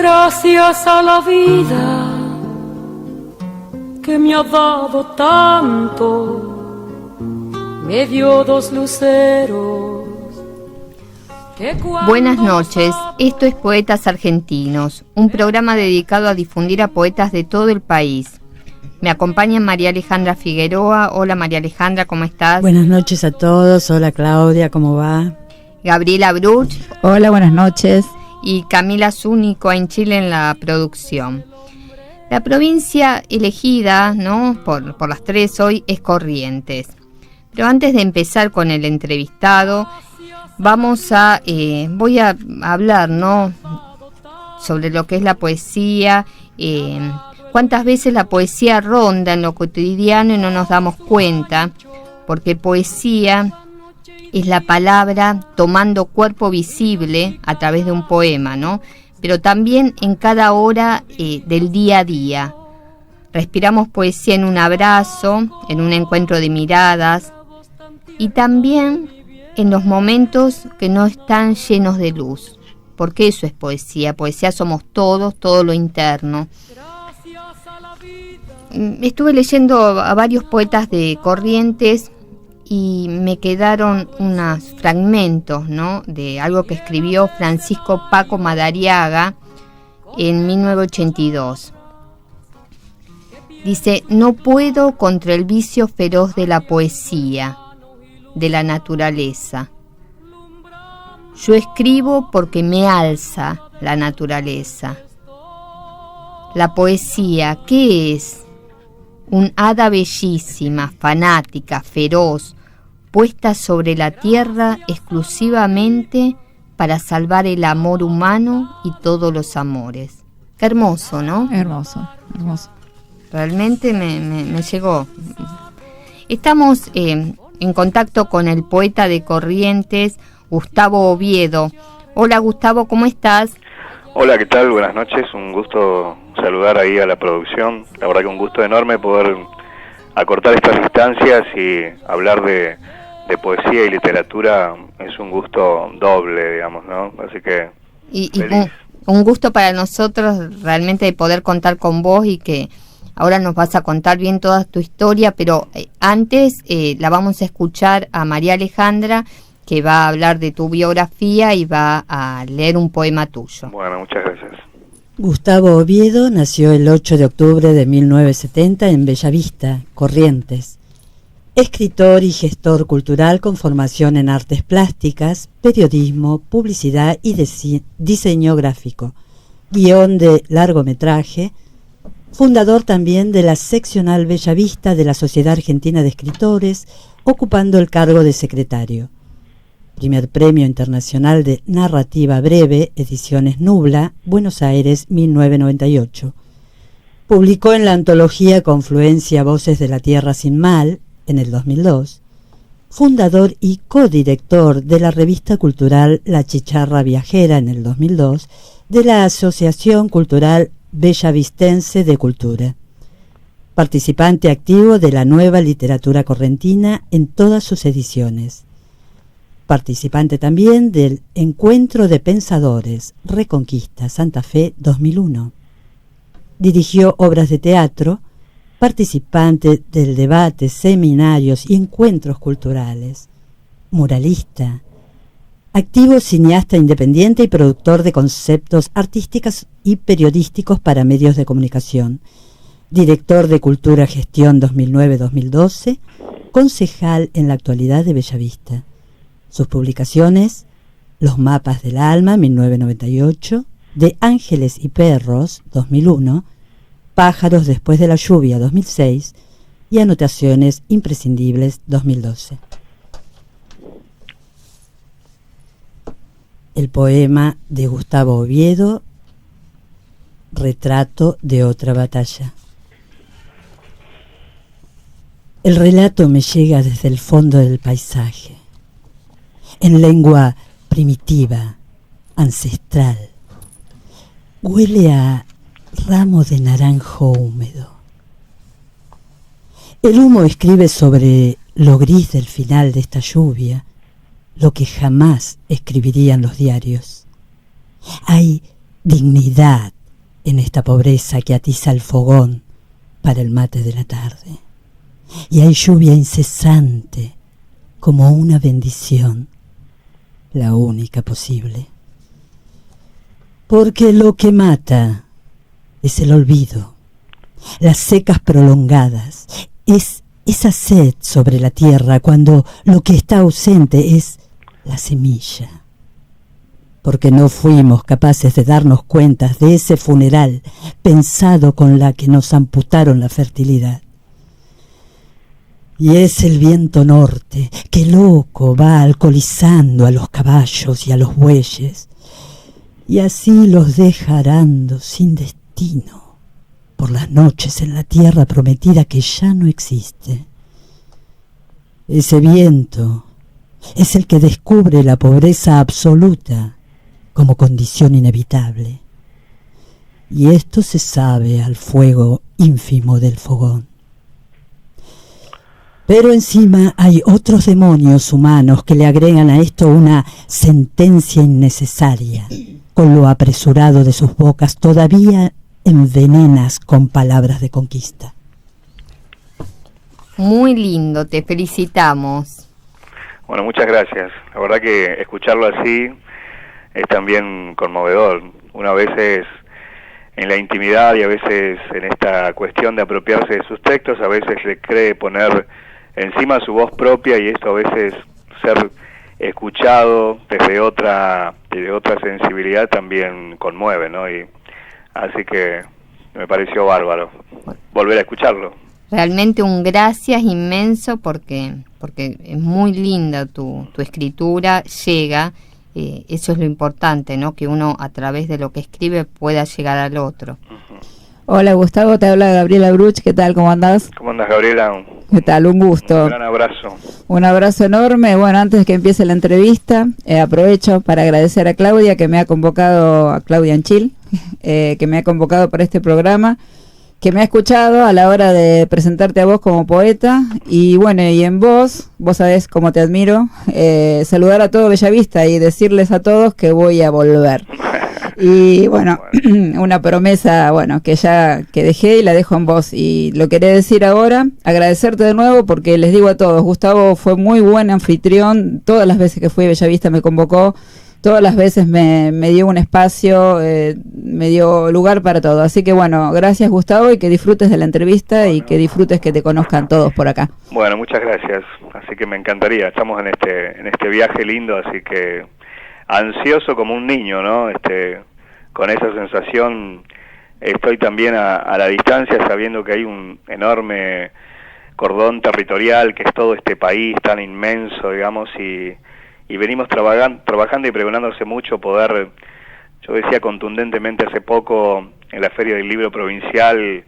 Gracias a la vida que me ha dado tanto, me dio dos luceros. Buenas noches, esto es Poetas Argentinos, un programa dedicado a difundir a poetas de todo el país. Me acompaña María Alejandra Figueroa. Hola María Alejandra, ¿cómo estás? Buenas noches a todos, hola Claudia, ¿cómo va? Gabriela Bruch. Hola, buenas noches. Y Camila Zúñigo en Chile en la producción. La provincia elegida, ¿no?, por las tres hoy es Corrientes. Pero antes de empezar con el entrevistado, voy a hablar, ¿no?, sobre lo que es la poesía. Cuántas veces la poesía ronda en lo cotidiano y no nos damos cuenta, porque poesía es la palabra tomando cuerpo visible a través de un poema, ¿no? Pero también en cada hora del día a día. Respiramos poesía en un abrazo, en un encuentro de miradas y también en los momentos que no están llenos de luz. Porque eso es poesía. Poesía somos todos, todo lo interno. Estuve leyendo a varios poetas de Corrientes y me quedaron unos fragmentos, ¿no?, de algo que escribió Francisco Paco Madariaga en 1982. Dice: no puedo contra el vicio feroz de la poesía, de la naturaleza. Yo escribo porque me alza la naturaleza. La poesía, ¿qué es? Un hada bellísima, fanática, feroz, puesta sobre la tierra exclusivamente para salvar el amor humano y todos los amores. Qué hermoso, ¿no? Hermoso, hermoso. Realmente me llegó. Estamos en contacto con el poeta de Corrientes, Gustavo Oviedo. Hola Gustavo, ¿cómo estás? Hola, ¿qué tal? Buenas noches, un gusto saludar ahí a la producción. La verdad que un gusto enorme poder acortar estas distancias y hablar de poesía y literatura. Es un gusto doble, digamos, ¿no? Así que y un gusto para nosotros realmente de poder contar con vos y que ahora nos vas a contar bien toda tu historia, pero antes la vamos a escuchar a María Alejandra, que va a hablar de tu biografía y va a leer un poema tuyo. Bueno, muchas gracias. Gustavo Oviedo nació el 8 de octubre de 1970 en Bellavista, Corrientes. Escritor y gestor cultural con formación en artes plásticas, periodismo, publicidad y diseño gráfico, guión de largometraje, fundador también de la seccional Bellavista de la Sociedad Argentina de Escritores, ocupando el cargo de secretario. Primer Premio Internacional de Narrativa Breve, Ediciones Nubla, Buenos Aires, 1998. Publicó en la antología Confluencia Voces de la Tierra Sin Mal, en el 2002. Fundador y codirector de la revista cultural La Chicharra Viajera, en el 2002, de la Asociación Cultural Bellavistense de Cultura. Participante activo de la Nueva Literatura Correntina en todas sus ediciones. Participante también del Encuentro de Pensadores, Reconquista, Santa Fe, 2001. Dirigió obras de teatro, participante del debate, seminarios y encuentros culturales. Muralista. Activo cineasta independiente y productor de conceptos artísticos y periodísticos para medios de comunicación. Director de Cultura Gestión 2009-2012, concejal en la actualidad de Bellavista. Sus publicaciones: Los Mapas del Alma, 1998, De Ángeles y Perros, 2001, Pájaros después de la lluvia, 2006, y Anotaciones imprescindibles, 2012. El poema de Gustavo Oviedo, Retrato de otra batalla. El relato me llega desde el fondo del paisaje, en lengua primitiva, ancestral. Huele a ramo de naranjo húmedo. El humo escribe sobre lo gris del final de esta lluvia lo que jamás escribirían los diarios. Hay dignidad en esta pobreza que atiza el fogón para el mate de la tarde. Y hay lluvia incesante, como una bendición, la única posible. Porque lo que mata es el olvido, las secas prolongadas, es esa sed sobre la tierra cuando lo que está ausente es la semilla. Porque no fuimos capaces de darnos cuenta de ese funeral pensado con la que nos amputaron la fertilidad. Y es el viento norte que loco va alcoholizando a los caballos y a los bueyes, y así los deja arando sin destino por las noches en la tierra prometida que ya no existe. Ese viento es el que descubre la pobreza absoluta como condición inevitable, y esto se sabe al fuego ínfimo del fogón. Pero encima hay otros demonios humanos que le agregan a esto una sentencia innecesaria. Con lo apresurado de sus bocas todavía envenenas con palabras de conquista. Muy lindo, te felicitamos. Bueno, muchas gracias. La verdad que escucharlo así es también conmovedor. Una vez es en la intimidad y a veces en esta cuestión de apropiarse de sus textos, a veces le cree poner encima su voz propia, y esto a veces ser escuchado desde otra sensibilidad también conmueve, ¿no? Y así que me pareció bárbaro volver a escucharlo. Realmente un gracias inmenso porque es muy linda tu escritura, llega, eso es lo importante, ¿no? Que uno a través de lo que escribe pueda llegar al otro. Uh-huh. Hola Gustavo, te habla Gabriela Bruch, ¿qué tal? ¿Cómo andás? ¿Cómo andas, Gabriela? ¿Qué tal? Un gusto. Un gran abrazo. Un abrazo enorme. Bueno, antes de que empiece la entrevista, aprovecho para agradecer a Claudia, que me ha convocado, a Claudia Anchil, que me ha convocado para este programa, que me ha escuchado a la hora de presentarte a vos como poeta, y bueno, y en vos sabés cómo te admiro, saludar a todo Bellavista y decirles a todos que voy a volver. Y bueno, una promesa, bueno, que dejé y la dejo en vos. Y lo quería decir ahora, agradecerte de nuevo, porque les digo a todos, Gustavo fue muy buen anfitrión, todas las veces que fui a Bellavista me convocó, todas las veces me dio un espacio, me dio lugar para todo. Así que bueno, gracias Gustavo, y que disfrutes de la entrevista, y que disfrutes que te conozcan todos por acá. Bueno, muchas gracias. Así que me encantaría, estamos en este viaje lindo, así que ansioso como un niño, ¿no? Con esa sensación estoy también a la distancia, sabiendo que hay un enorme cordón territorial, que es todo este país tan inmenso, digamos, y venimos trabajando y pregonándose mucho poder, yo decía contundentemente hace poco en la Feria del Libro Provincial,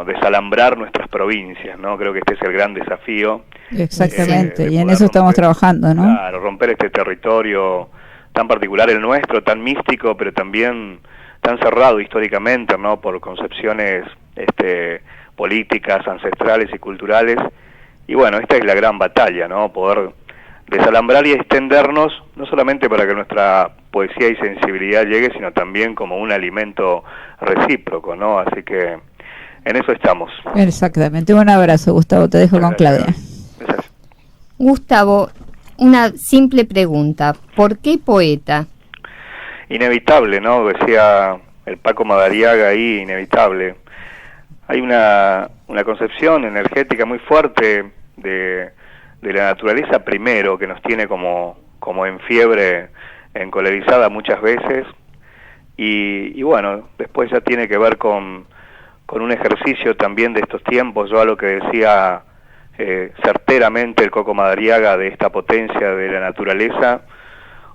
desalambrar nuestras provincias, ¿no? Creo que este es el gran desafío. Exactamente, y en eso estamos trabajando, ¿no? Claro, romper este territorio tan particular, el nuestro, tan místico, pero también tan cerrado históricamente, ¿no? Por concepciones políticas, ancestrales y culturales. Y bueno, esta es la gran batalla, ¿no? Poder desalambrar y extendernos, no solamente para que nuestra poesía y sensibilidad llegue, sino también como un alimento recíproco, ¿no? Así que en eso estamos. Exactamente. Un abrazo, Gustavo. Te dejo con Claudia. Gracias. Gustavo, una simple pregunta. ¿Por qué poeta? Inevitable, ¿no? Decía el Paco Madariaga ahí, inevitable. Hay una concepción energética muy fuerte de la naturaleza primero, que nos tiene como en fiebre encolerizada muchas veces, y bueno, después ya tiene que ver con un ejercicio también de estos tiempos, yo a lo que decía certeramente el Coco Madariaga, de esta potencia de la naturaleza,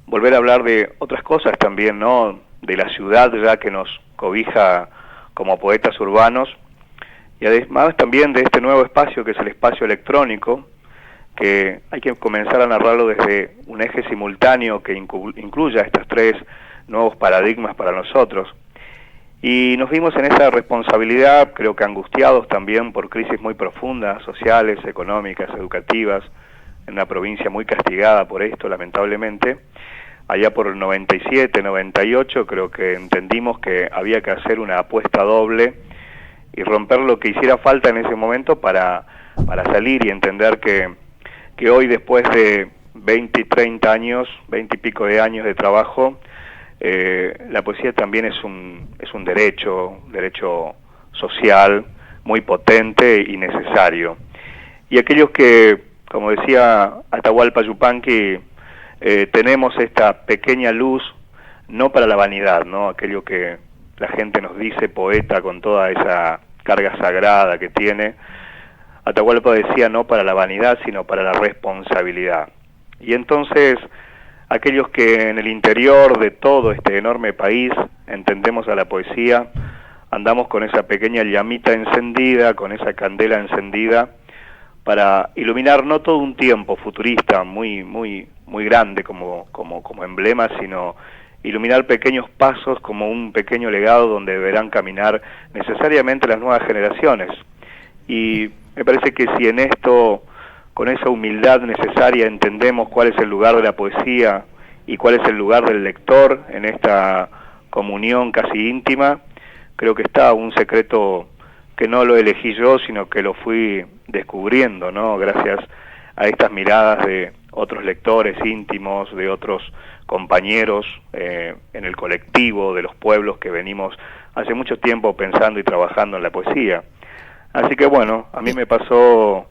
volver a hablar de otras cosas también, ¿no? De la ciudad ya que nos cobija como poetas urbanos, y además también de este nuevo espacio que es el espacio electrónico, que hay que comenzar a narrarlo desde un eje simultáneo que incluya estos tres nuevos paradigmas para nosotros. Y nos vimos en esa responsabilidad, creo que angustiados también por crisis muy profundas, sociales, económicas, educativas, en una provincia muy castigada por esto, lamentablemente, allá por el 97, 98, creo que entendimos que había que hacer una apuesta doble y romper lo que hiciera falta en ese momento para salir y entender que hoy, después de 20 y 30 años, 20 y pico de años de trabajo, la poesía también es un derecho social muy potente y necesario. Y aquellos que, como decía Atahualpa Yupanqui, tenemos esta pequeña luz, no para la vanidad, ¿no? Aquello que la gente nos dice poeta con toda esa carga sagrada que tiene. Atahualpa decía no para la vanidad, sino para la responsabilidad. Y entonces, aquellos que en el interior de todo este enorme país entendemos a la poesía, andamos con esa pequeña llamita encendida, con esa candela encendida, para iluminar no todo un tiempo futurista muy grande como emblema, sino iluminar pequeños pasos como un pequeño legado donde deberán caminar necesariamente las nuevas generaciones. Y me parece que si en esto, con esa humildad necesaria, entendemos cuál es el lugar de la poesía y cuál es el lugar del lector en esta comunión casi íntima, creo que está un secreto que no lo elegí yo, sino que lo fui descubriendo, ¿no? Gracias a estas miradas de otros lectores íntimos, de otros compañeros en el colectivo de los pueblos que venimos hace mucho tiempo pensando y trabajando en la poesía. Así que bueno, a mí me pasó,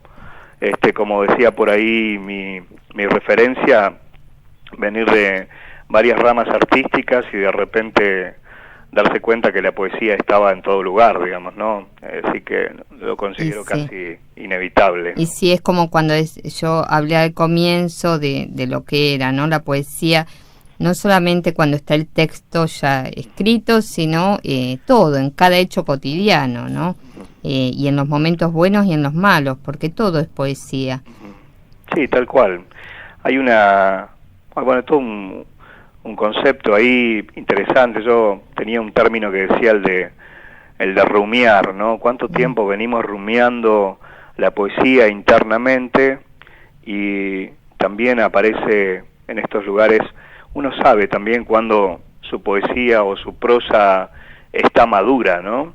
como decía por ahí mi referencia, venir de varias ramas artísticas y de repente darse cuenta que la poesía estaba en todo lugar, digamos, ¿no? Así que lo considero casi inevitable. Y sí, es como cuando yo hablé al comienzo de lo que era, ¿no? La poesía, no solamente cuando está el texto ya escrito, sino todo, en cada hecho cotidiano, ¿no? Y en los momentos buenos y en los malos, porque todo es poesía. Sí, tal cual. Hay todo un concepto ahí interesante. Yo tenía un término que decía el de rumiar, ¿no? ¿Cuánto tiempo venimos rumiando la poesía internamente? Y también aparece en estos lugares, uno sabe también cuando su poesía o su prosa está madura, ¿no?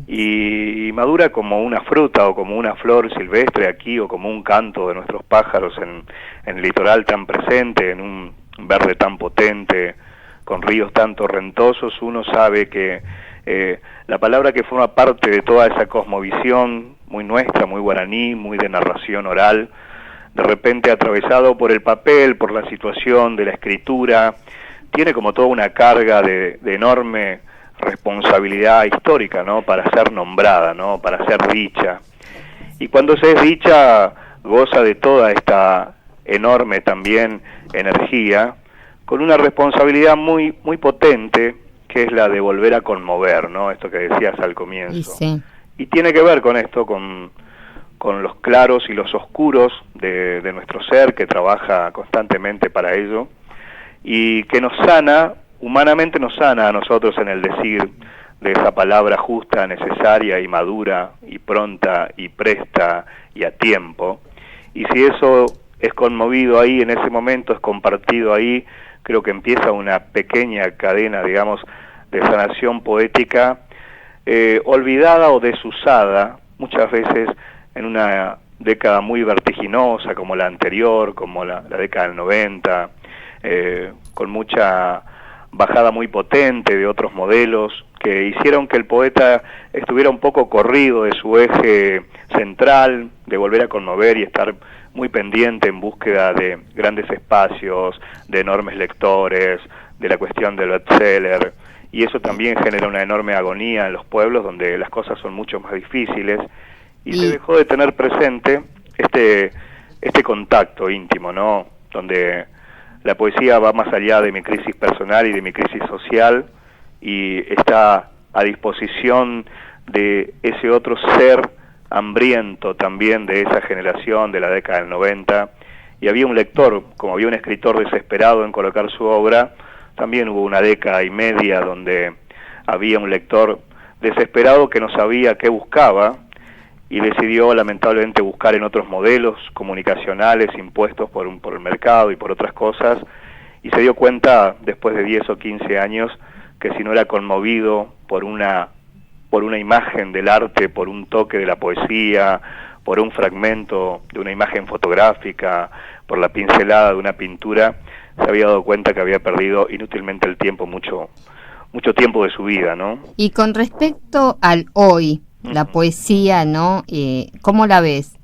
Y madura como una fruta o como una flor silvestre aquí, o como un canto de nuestros pájaros en el litoral tan presente, en un verde tan potente, con ríos tan torrentosos. Uno sabe que la palabra que forma parte de toda esa cosmovisión muy nuestra, muy guaraní, muy de narración oral, de repente atravesado por el papel, por la situación de la escritura, tiene como toda una carga de enorme responsabilidad histórica, ¿no? Para ser nombrada, ¿no? Para ser dicha. Y cuando se es dicha, goza de toda esta enorme también energía, con una responsabilidad muy potente, que es la de volver a conmover, ¿no? Esto que decías al comienzo. Sí. Y tiene que ver con esto, con los claros y los oscuros de nuestro ser, que trabaja constantemente para ello, y que nos sana, humanamente nos sana a nosotros en el decir de esa palabra justa, necesaria y madura, y pronta y presta y a tiempo. Y si eso es conmovido ahí, en ese momento es compartido ahí, creo que empieza una pequeña cadena, digamos, de sanación poética, olvidada o desusada, muchas veces en una década muy vertiginosa como la anterior, como la década del 90, con mucha bajada muy potente de otros modelos que hicieron que el poeta estuviera un poco corrido de su eje central, de volver a conmover y estar muy pendiente en búsqueda de grandes espacios, de enormes lectores, de la cuestión del bestseller, y eso también genera una enorme agonía en los pueblos donde las cosas son mucho más difíciles, y se dejó de tener presente este contacto íntimo, ¿no? Donde la poesía va más allá de mi crisis personal y de mi crisis social, y está a disposición de ese otro ser hambriento también de esa generación de la década del 90, y había un lector, como había un escritor desesperado en colocar su obra, también hubo una década y media donde había un lector desesperado que no sabía qué buscaba, y decidió lamentablemente buscar en otros modelos comunicacionales impuestos por el mercado y por otras cosas, y se dio cuenta después de 10 o 15 años que si no era conmovido por una imagen del arte, por un toque de la poesía, por un fragmento de una imagen fotográfica, por la pincelada de una pintura, se había dado cuenta que había perdido inútilmente el tiempo, mucho tiempo de su vida, ¿no? Y con respecto al hoy, la poesía, ¿no? ¿Cómo la ves?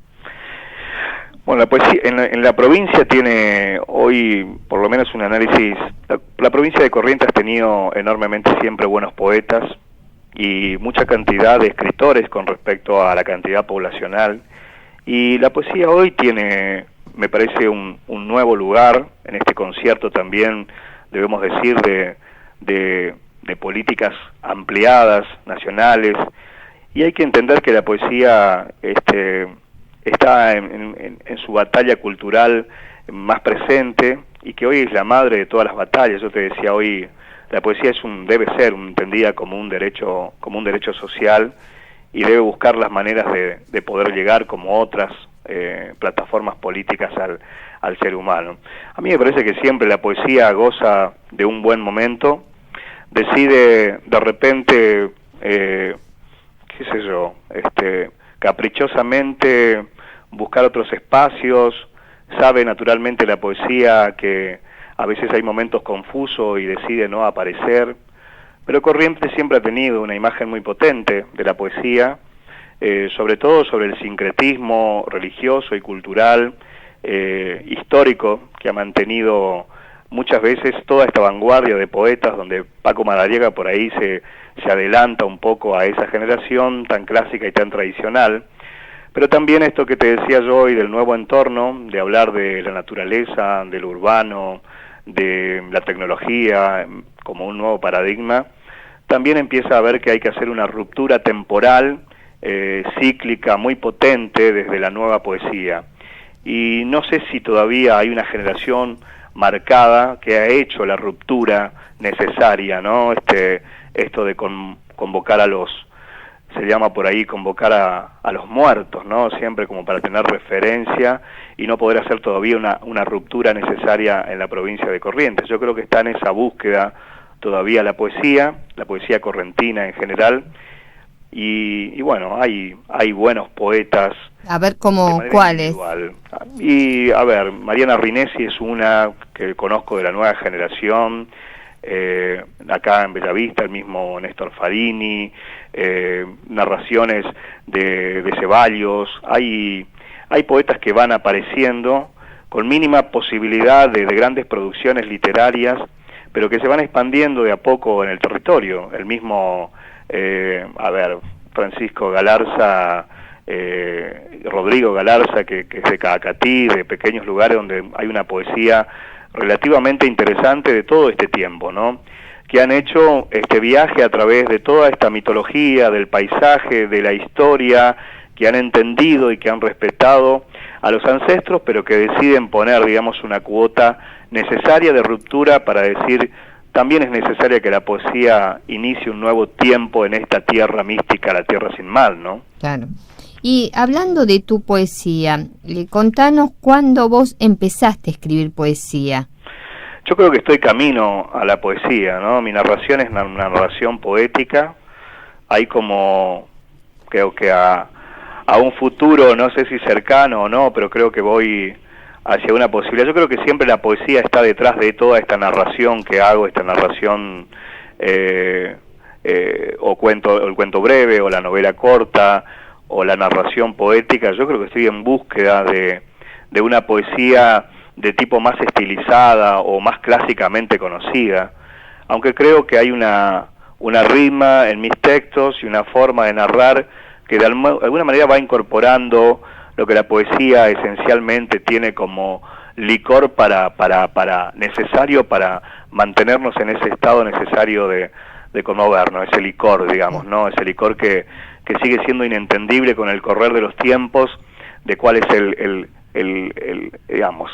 Bueno, la poesía en la provincia tiene hoy por lo menos un análisis. La provincia de Corrientes ha tenido enormemente siempre buenos poetas y mucha cantidad de escritores con respecto a la cantidad poblacional, y la poesía hoy tiene, me parece, un nuevo lugar en este concierto también, debemos decir, de políticas ampliadas, nacionales, y hay que entender que la poesía está en su batalla cultural más presente, y que hoy es la madre de todas las batallas. Yo te decía hoy, la poesía debe ser entendida como un derecho social, y debe buscar las maneras de poder llegar, como otras plataformas políticas, al ser humano. A mí me parece que siempre la poesía goza de un buen momento, decide de repente, qué sé yo, caprichosamente buscar otros espacios, sabe naturalmente la poesía que a veces hay momentos confusos y decide no aparecer, pero Corrientes siempre ha tenido una imagen muy potente de la poesía, sobre todo sobre el sincretismo religioso y cultural, histórico, que ha mantenido muchas veces toda esta vanguardia de poetas, donde Paco Madariaga por ahí se adelanta un poco a esa generación tan clásica y tan tradicional. Pero también esto que te decía yo hoy del nuevo entorno, de hablar de la naturaleza, de lo urbano, de la tecnología como un nuevo paradigma, también empieza a ver que hay que hacer una ruptura temporal, cíclica, muy potente desde la nueva poesía. Y no sé si todavía hay una generación marcada que ha hecho la ruptura necesaria, ¿no? Esto de convocar a los, se llama por ahí convocar a los muertos, ¿no? Siempre como para tener referencia, y no poder hacer todavía una ruptura necesaria en la provincia de Corrientes. Yo creo que está en esa búsqueda todavía la poesía correntina en general, y bueno, hay buenos poetas. A ver, ¿cuáles? Y a ver, Mariana Rinesi es una que conozco de la nueva generación, acá en Bellavista, el mismo Néstor Fadini, narraciones de Ceballos. Hay poetas que van apareciendo con mínima posibilidad de grandes producciones literarias, pero que se van expandiendo de a poco en el territorio. El mismo, Francisco Galarza, Rodrigo Galarza, que es de Caacatí, de pequeños lugares donde hay una poesía relativamente interesante de todo este tiempo, ¿no? Que han hecho este viaje a través de toda esta mitología, del paisaje, de la historia, que han entendido y que han respetado a los ancestros, pero que deciden poner, digamos, una cuota necesaria de ruptura para decir, también es necesaria que la poesía inicie un nuevo tiempo en esta tierra mística, la tierra sin mal, ¿no? Claro. Y hablando de tu poesía, contanos cuándo vos empezaste a escribir poesía. Yo creo que estoy camino a la poesía, ¿no? Mi narración es una narración poética. Hay como, creo que a un futuro, no sé si cercano o no, pero creo que voy hacia una posibilidad. Yo creo que siempre la poesía está detrás de toda esta narración que hago, esta narración o el cuento breve, o la novela corta, o la narración poética. Yo creo que estoy en búsqueda de una poesía de tipo más estilizada o más clásicamente conocida, aunque creo que hay una rima en mis textos y una forma de narrar que de alguna manera va incorporando lo que la poesía esencialmente tiene como licor necesario para mantenernos en ese estado necesario de conmovernos, ese licor, digamos, ¿no? Ese licor que sigue siendo inentendible con el correr de los tiempos, de cuál es digamos,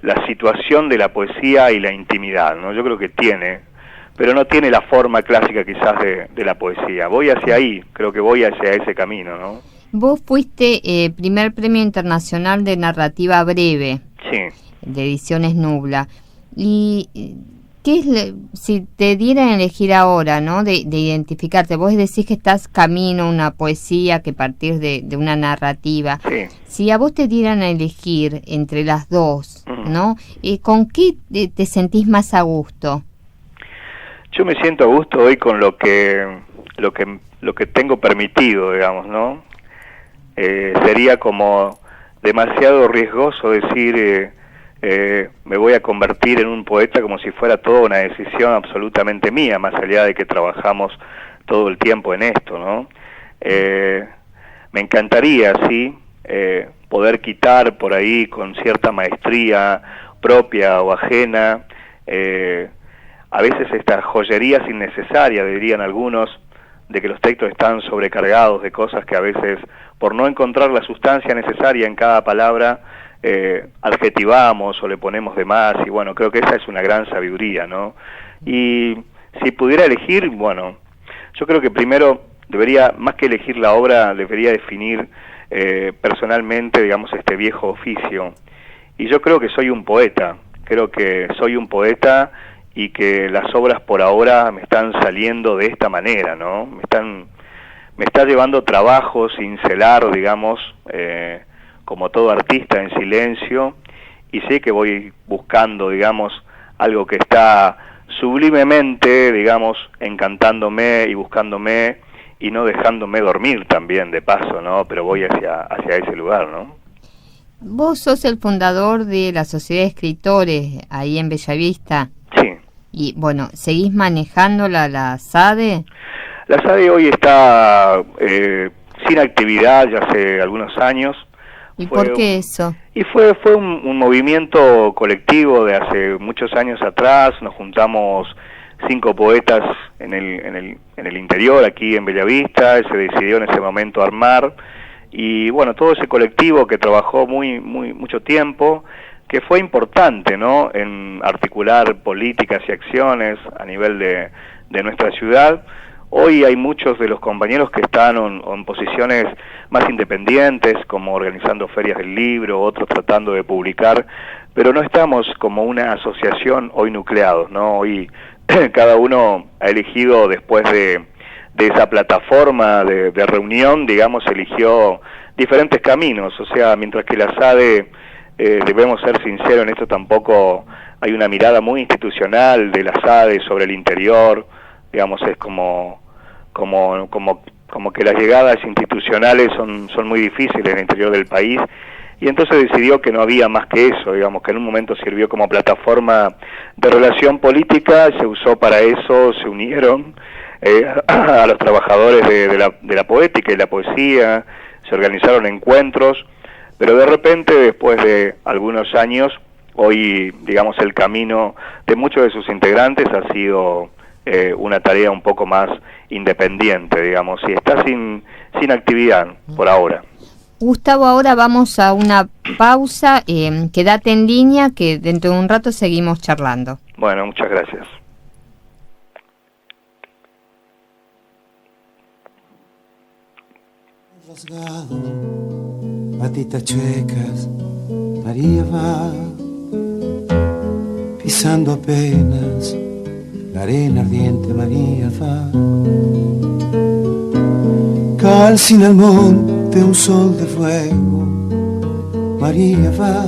la situación de la poesía y la intimidad, ¿no? Yo creo que tiene, pero no tiene la forma clásica quizás de la poesía. Voy hacia ahí, creo que voy hacia ese camino, ¿no? Vos fuiste primer premio internacional de narrativa breve, sí, de Ediciones Nubla. Y ¿qué es si te dieran a elegir ahora, ¿no? De identificarte, vos decís que estás camino a una poesía que partir de una narrativa. Sí. Si a vos te dieran a elegir entre las dos, ¿no? ¿Con qué te sentís más a gusto? Yo me siento a gusto hoy con lo que tengo permitido, digamos, ¿no? Sería como demasiado riesgoso decir me voy a convertir en un poeta como si fuera toda una decisión absolutamente mía, más allá de que trabajamos todo el tiempo en esto, ¿no? Me encantaría, sí, poder quitar por ahí con cierta maestría propia o ajena a veces estas joyerías innecesarias, dirían algunos, de que los textos están sobrecargados de cosas que a veces, por no encontrar la sustancia necesaria en cada palabra, adjetivamos o le ponemos de más, y bueno, creo que esa es una gran sabiduría, ¿no? Y si pudiera elegir, bueno, yo creo que primero debería, más que elegir la obra, debería definir personalmente, digamos, este viejo oficio. Y yo creo que soy un poeta, y que las obras por ahora me están saliendo de esta manera, ¿no? Me está llevando trabajo cincelar, digamos, como todo artista en silencio, y sé que voy buscando, digamos, algo que está sublimemente, digamos, encantándome y buscándome y no dejándome dormir también de paso, ¿no? Pero voy hacia ese lugar, ¿no? Vos sos el fundador de la Sociedad de Escritores ahí en Bellavista. Sí. Y bueno, ¿seguís manejando la SADE? La SADE hoy está sin actividad ya hace algunos años. ¿Y por qué eso? Y fue un movimiento colectivo de hace muchos años atrás. Nos juntamos 5 poetas en el interior, aquí en Bellavista. Se decidió en ese momento armar. Y bueno, todo ese colectivo que trabajó mucho tiempo, que fue importante, ¿no?, en articular políticas y acciones a nivel de nuestra ciudad. Hoy hay muchos de los compañeros que están en posiciones más independientes, como organizando ferias del libro, otros tratando de publicar, pero no estamos como una asociación hoy nucleados, ¿no? Hoy cada uno ha elegido, después de esa plataforma de reunión, digamos, eligió diferentes caminos. O sea, mientras que la SADE, debemos ser sinceros en esto, tampoco hay una mirada muy institucional de la SADE sobre el interior, digamos, es como que las llegadas institucionales son muy difíciles en el interior del país, y entonces decidió que no había más que eso, digamos, que en un momento sirvió como plataforma de relación política, se usó para eso, se unieron a los trabajadores de la poética y la poesía, se organizaron encuentros, pero de repente, después de algunos años, hoy, digamos, el camino de muchos de sus integrantes ha sido una tarea un poco más independiente, digamos, y está sin actividad por ahora. Gustavo, ahora vamos a una pausa, quédate en línea, que dentro de un rato seguimos charlando. Bueno, muchas gracias. Rasgado, patitas chuecas, María va pisando apenas la arena ardiente, María va. Calcina el monte un sol de fuego, María va.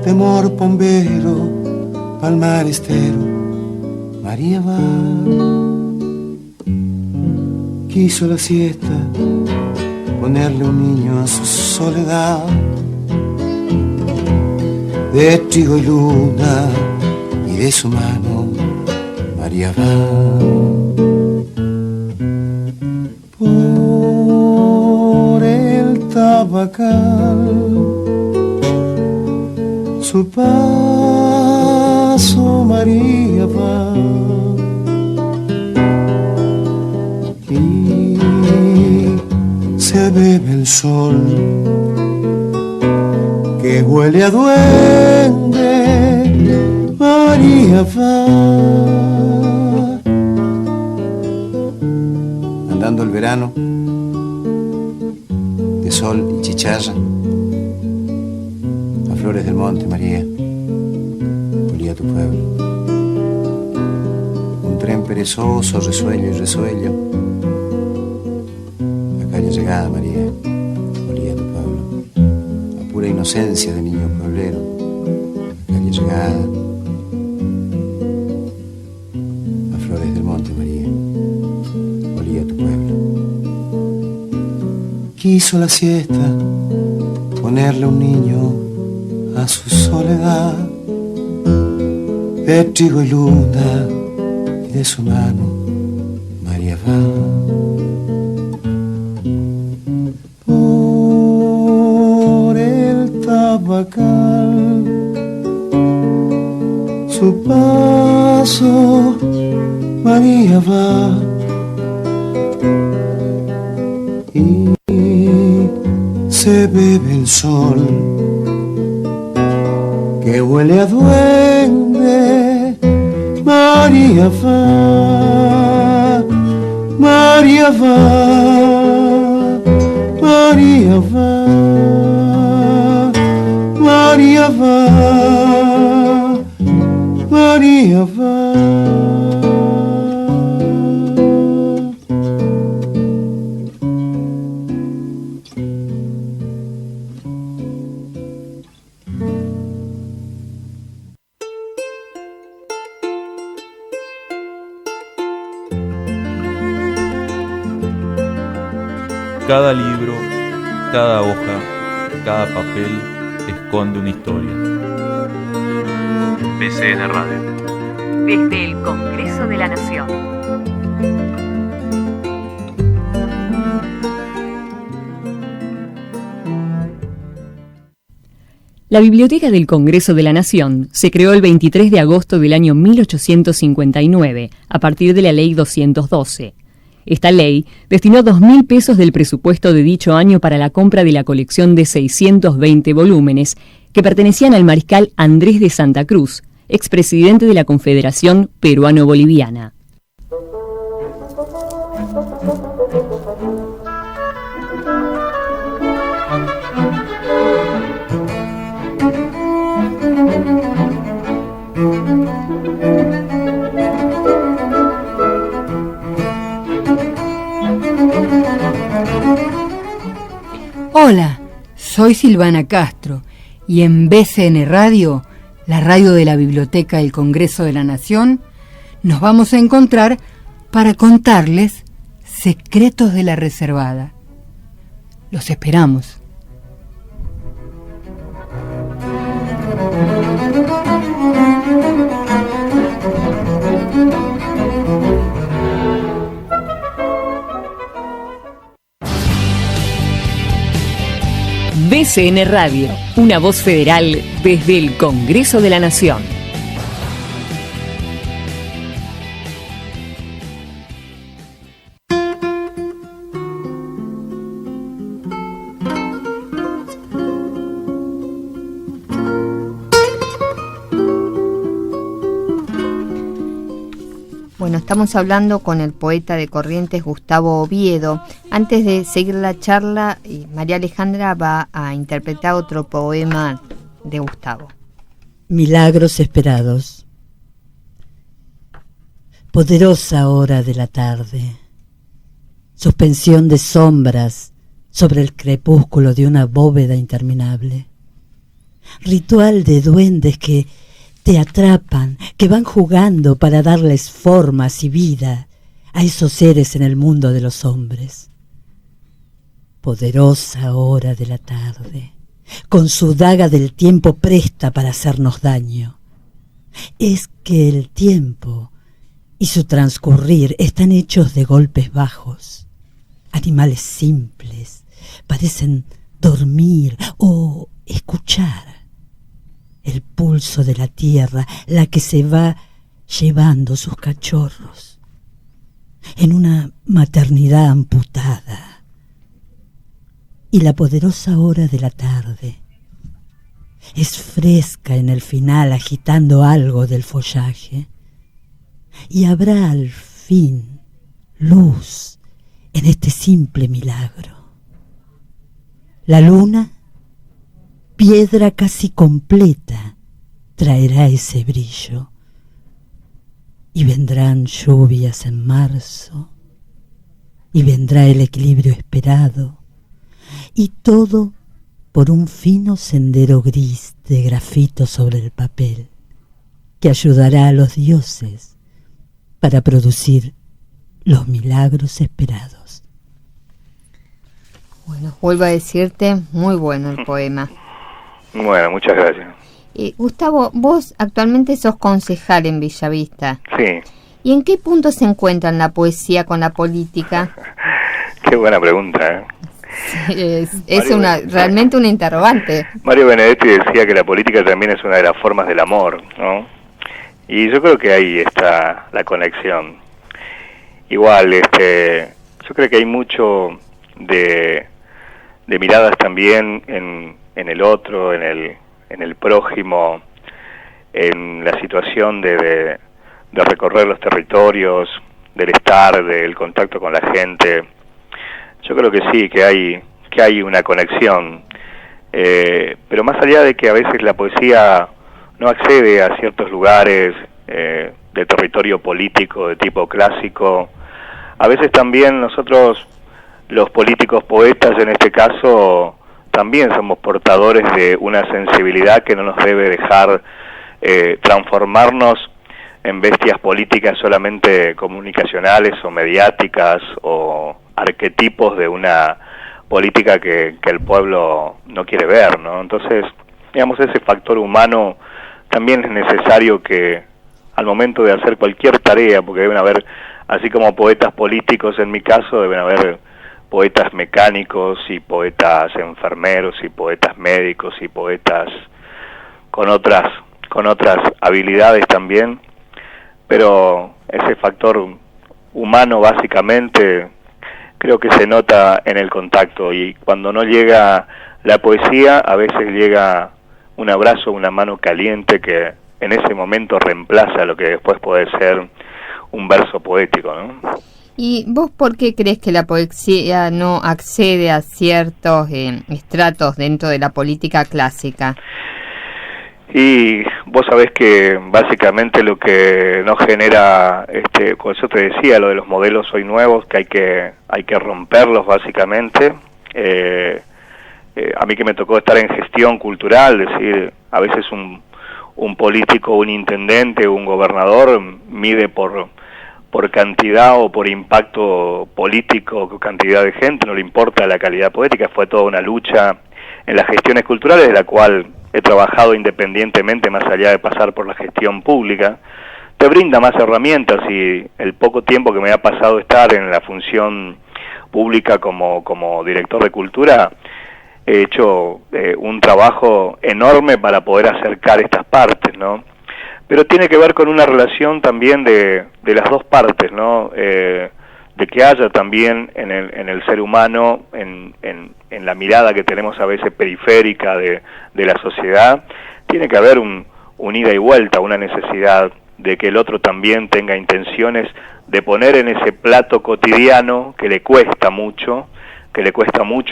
Temor bombero, palmar estero, María va. Quiso la siesta ponerle un niño a su soledad, de trigo y luna, y de su mano María va. Por el tabacal su paso María va, y se bebe el sol que huele a duende, María va. Andando el verano de sol y chicharra, a flores del monte, María. moría tu pueblo. Un tren perezoso, resuello y resuello. La calle llegada, María, moría tu pueblo. La pura inocencia de niño pueblero. La calle llegada. Las flores del monte, María, moría tu pueblo. Quiso la siesta ponerle un niño a su soledad, de trigo y luna, y de su mano María va. Por el tabacal, su paso María va. Y se bebe el sol que huele a duende. María va, María va, María va, María va, María va. Cada libro, cada hoja, cada papel esconde una historia. BCN Radio. Desde el Congreso de la Nación. La Biblioteca del Congreso de la Nación se creó el 23 de agosto del año 1859, a partir de la Ley 212. Esta ley destinó 2.000 pesos del presupuesto de dicho año para la compra de la colección de 620 volúmenes que pertenecían al mariscal Andrés de Santa Cruz, expresidente de la Confederación Peruano-Boliviana. Hola, soy Silvana Castro y en BCN Radio, la radio de la Biblioteca del Congreso de la Nación, nos vamos a encontrar para contarles secretos de la reservada. Los esperamos. BCN Radio, una voz federal desde el Congreso de la Nación. Bueno, estamos hablando con el poeta de Corrientes, Gustavo Oviedo. Antes de seguir la charla, María Alejandra va a interpretar otro poema de Gustavo. Milagros esperados. Poderosa hora de la tarde. Suspensión de sombras sobre el crepúsculo de una bóveda interminable. Ritual de duendes que te atrapan, que van jugando para darles formas y vida a esos seres en el mundo de los hombres. Poderosa hora de la tarde, con su daga del tiempo presta para hacernos daño. Es que el tiempo y su transcurrir están hechos de golpes bajos. Animales simples parecen dormir o escuchar el pulso de la tierra, la que se va llevando sus cachorros en una maternidad amputada. Y la poderosa hora de la tarde es fresca en el final, agitando algo del follaje, y habrá al fin luz en este simple milagro. La luna, piedra casi completa, traerá ese brillo. Y vendrán lluvias en marzo, y vendrá el equilibrio esperado, y todo por un fino sendero gris de grafito sobre el papel, que ayudará a los dioses para producir los milagros esperados. Bueno, vuelvo a decirte, muy bueno el poema. Bueno, muchas gracias. Gustavo, vos actualmente sos concejal en Bellavista. Sí. ¿Y en qué punto se encuentran la poesía con la política? Qué buena pregunta, Es realmente una interrogante. Mario Benedetti decía que la política también es una de las formas del amor, ¿no? Y yo creo que ahí está la conexión. Igual, yo creo que hay mucho de miradas también en el otro, en el prójimo, en la situación de recorrer los territorios, del estar, del contacto con la gente. Yo creo que sí, que hay una conexión, pero más allá de que a veces la poesía no accede a ciertos lugares de territorio político de tipo clásico, a veces también nosotros, los políticos poetas en este caso, también somos portadores de una sensibilidad que no nos debe dejar transformarnos en bestias políticas solamente comunicacionales o mediáticas o arquetipos de una política que el pueblo no quiere ver, ¿no? Entonces, digamos, ese factor humano también es necesario que al momento de hacer cualquier tarea, porque deben haber, así como poetas políticos en mi caso, deben haber poetas mecánicos y poetas enfermeros y poetas médicos y poetas con otras habilidades también, pero ese factor humano básicamente creo que se nota en el contacto, y cuando no llega la poesía a veces llega un abrazo, una mano caliente que en ese momento reemplaza lo que después puede ser un verso poético, ¿no? ¿Y vos por qué crees que la poesía no accede a ciertos estratos dentro de la política clásica? Y vos sabés que básicamente lo que nos genera, con eso te decía, lo de los modelos hoy nuevos, que hay que romperlos básicamente. A mí que me tocó estar en gestión cultural, es decir, a veces un político, un intendente, un gobernador mide por cantidad o por impacto político, cantidad de gente, no le importa la calidad poética. Fue toda una lucha en las gestiones culturales, de la cual he trabajado independientemente, más allá de pasar por la gestión pública. Te brinda más herramientas, y el poco tiempo que me ha pasado estar en la función pública como director de cultura, he hecho un trabajo enorme para poder acercar estas partes, ¿no? Pero tiene que ver con una relación también de las dos partes, ¿no? De que haya también en el ser humano, en la mirada que tenemos a veces periférica de la sociedad, tiene que haber un ida y vuelta, una necesidad de que el otro también tenga intenciones de poner en ese plato cotidiano que le cuesta mucho,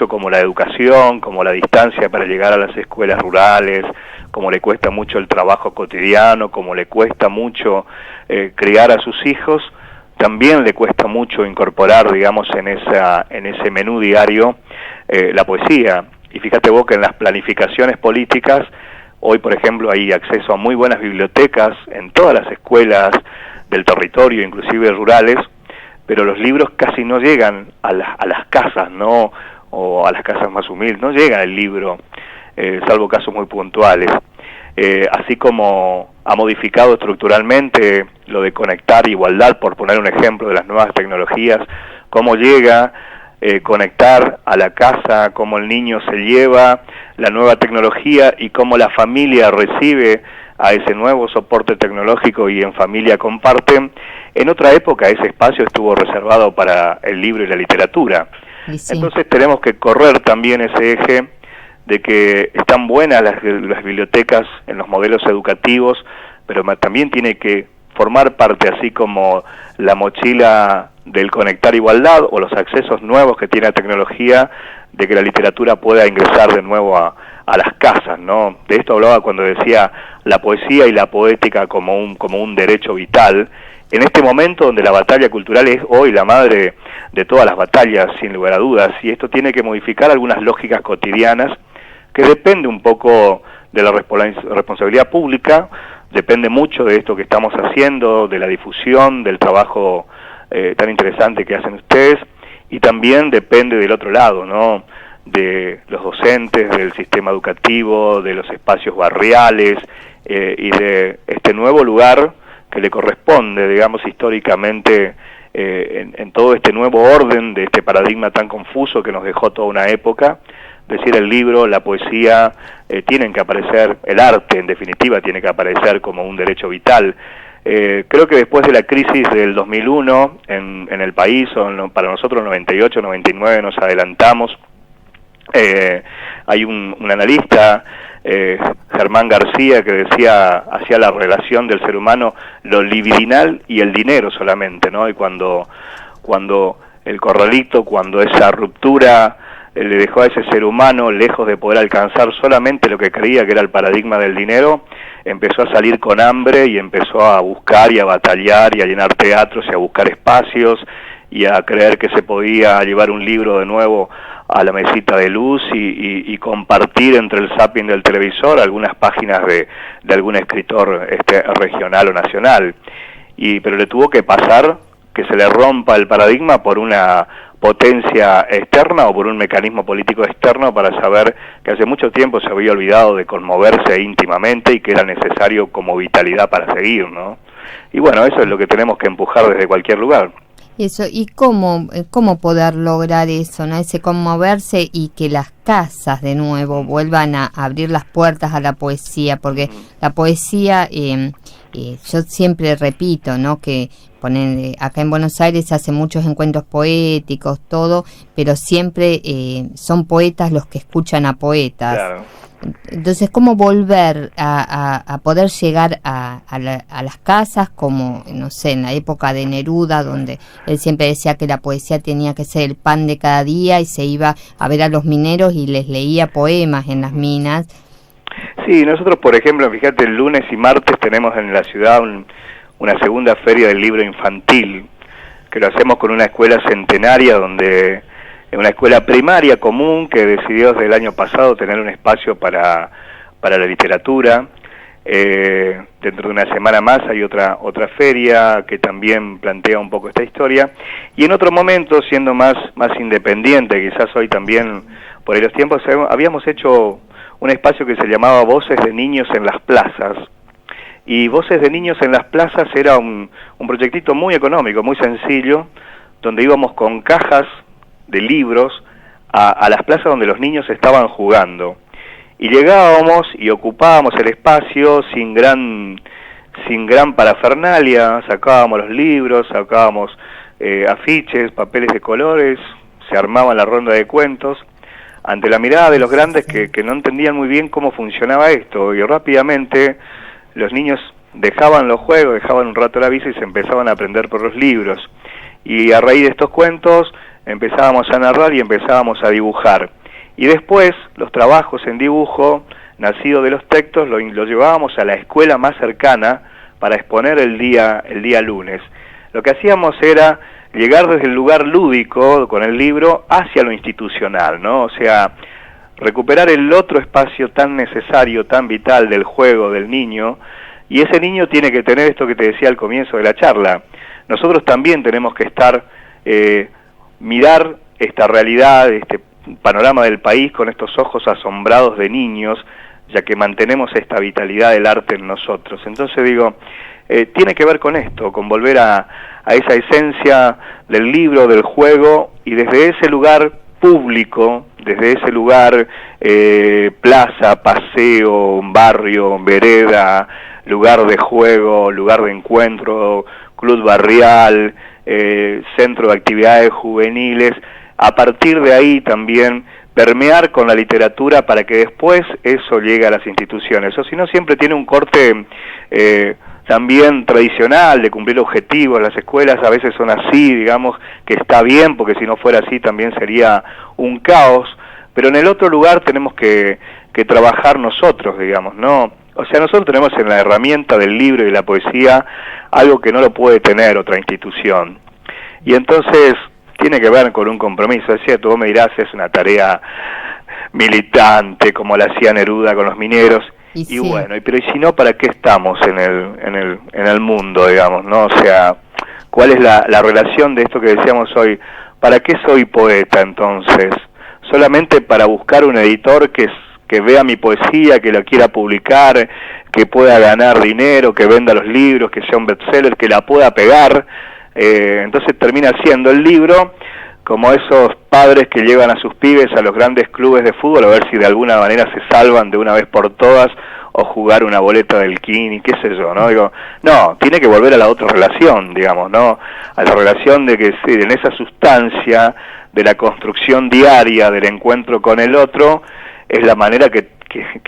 como la educación, como la distancia para llegar a las escuelas rurales, como le cuesta mucho el trabajo cotidiano, como le cuesta mucho criar a sus hijos, también le cuesta mucho incorporar, digamos, en ese menú diario la poesía. Y fíjate vos que en las planificaciones políticas, hoy por ejemplo hay acceso a muy buenas bibliotecas en todas las escuelas del territorio, inclusive rurales, pero los libros casi no llegan a las casas, ¿no? O a las casas más humildes, no llega el libro, salvo casos muy puntuales. Así como ha modificado estructuralmente lo de conectar igualdad, por poner un ejemplo de las nuevas tecnologías, cómo llega conectar a la casa, cómo el niño se lleva la nueva tecnología y cómo la familia recibe a ese nuevo soporte tecnológico y en familia comparten. En otra época ese espacio estuvo reservado para el libro y la literatura. Sí. Entonces tenemos que correr también ese eje de que están buenas las bibliotecas en los modelos educativos, pero también tiene que formar parte, así como la mochila del conectar igualdad o los accesos nuevos que tiene la tecnología, que la literatura pueda ingresar de nuevo a las casas, ¿no? De esto hablaba cuando decía la poesía y la poética como un derecho vital, en este momento donde la batalla cultural es hoy la madre de todas las batallas, sin lugar a dudas, y esto tiene que modificar algunas lógicas cotidianas que depende un poco de la responsabilidad pública, depende mucho de esto que estamos haciendo, de la difusión, del trabajo tan interesante que hacen ustedes, y también depende del otro lado, ¿no? De los docentes, del sistema educativo, de los espacios barriales y de este nuevo lugar que le corresponde, digamos, históricamente en todo este nuevo orden de este paradigma tan confuso que nos dejó toda una época. Es decir, el libro, la poesía, tienen que aparecer, el arte en definitiva tiene que aparecer como un derecho vital. Creo que después de la crisis del 2001 en el país, para nosotros 98, 99 nos adelantamos. Hay un analista, Germán García, que hacía la relación del ser humano, lo libidinal y el dinero solamente, ¿no? Y cuando el corralito, cuando esa ruptura le dejó a ese ser humano lejos de poder alcanzar solamente lo que creía que era el paradigma del dinero, empezó a salir con hambre y empezó a buscar y a batallar y a llenar teatros y a buscar espacios y a creer que se podía llevar un libro de nuevo a la mesita de luz y compartir entre el zapping del televisor algunas páginas de algún escritor regional o nacional. Pero le tuvo que pasar que se le rompa el paradigma por una potencia externa o por un mecanismo político externo para saber que hace mucho tiempo se había olvidado de conmoverse íntimamente y que era necesario como vitalidad para seguir, ¿no? Y bueno, eso es lo que tenemos que empujar desde cualquier lugar. Eso, ¿y cómo poder lograr eso, no? Ese conmoverse y que las casas de nuevo vuelvan a abrir las puertas a la poesía, porque la poesía, yo siempre repito, ¿no? Que ponen acá en Buenos Aires se hacen muchos encuentros poéticos, todo, pero siempre son poetas los que escuchan a poetas. Claro. Entonces, ¿cómo volver a poder llegar a las casas como, no sé, en la época de Neruda, donde él siempre decía que la poesía tenía que ser el pan de cada día y se iba a ver a los mineros y les leía poemas en las minas? Sí, nosotros, por ejemplo, fíjate, el lunes y martes tenemos en la ciudad una segunda feria del libro infantil, que lo hacemos con una escuela centenaria una escuela primaria común que decidió desde el año pasado tener un espacio para la literatura. Dentro de una semana más hay otra feria que también plantea un poco esta historia. Y en otro momento, siendo más independiente, quizás hoy también por ahí los tiempos, habíamos hecho un espacio que se llamaba Voces de Niños en las Plazas. Y Voces de Niños en las Plazas era un proyectito muy económico, muy sencillo, donde íbamos con cajas de libros a las plazas donde los niños estaban jugando. Y llegábamos y ocupábamos el espacio sin gran parafernalia, sacábamos los libros, sacábamos afiches, papeles de colores, se armaba la ronda de cuentos, ante la mirada de los grandes que no entendían muy bien cómo funcionaba esto, y rápidamente los niños dejaban los juegos, dejaban un rato la vista y se empezaban a aprender por los libros. Y a raíz de estos cuentos empezábamos a narrar y empezábamos a dibujar. Y después, los trabajos en dibujo, nacidos de los textos, lo llevábamos a la escuela más cercana para exponer el día lunes. Lo que hacíamos era llegar desde el lugar lúdico, con el libro, hacia lo institucional, ¿no? O sea, recuperar el otro espacio tan necesario, tan vital del juego del niño, y ese niño tiene que tener esto que te decía al comienzo de la charla. Nosotros también tenemos que mirar esta realidad, este panorama del país con estos ojos asombrados de niños, ya que mantenemos esta vitalidad del arte en nosotros. Entonces digo, tiene que ver con esto, con volver a esa esencia del libro, del juego, y desde ese lugar público, desde ese lugar plaza, paseo, barrio, vereda, lugar de juego, lugar de encuentro, club barrial, centro de actividades juveniles, a partir de ahí también permear con la literatura para que después eso llegue a las instituciones. O si no, siempre tiene un corte también tradicional de cumplir objetivos. Las escuelas a veces son así, digamos que está bien, porque si no fuera así también sería un caos, pero en el otro lugar tenemos que trabajar nosotros, digamos, ¿no? O sea, nosotros tenemos en la herramienta del libro y de la poesía algo que no lo puede tener otra institución, y entonces tiene que ver con un compromiso. Es cierto, vos me dirás, es una tarea militante como la hacía Neruda con los mineros, y sí. Bueno, pero ¿y si no, para qué estamos en el mundo, digamos, no? O sea, ¿cuál es la relación de esto que decíamos hoy? ¿Para qué soy poeta entonces? ¿Solamente para buscar un editor que vea mi poesía, que la quiera publicar, que pueda ganar dinero, que venda los libros, que sea un bestseller, que la pueda pegar? Entonces termina siendo el libro como esos padres que llevan a sus pibes a los grandes clubes de fútbol a ver si de alguna manera se salvan de una vez por todas, o jugar una boleta del Kini, qué sé yo, ¿no? Digo, no, tiene que volver a la otra relación, digamos, ¿no? A la relación de que sí, en esa sustancia de la construcción diaria del encuentro con el otro, es la manera que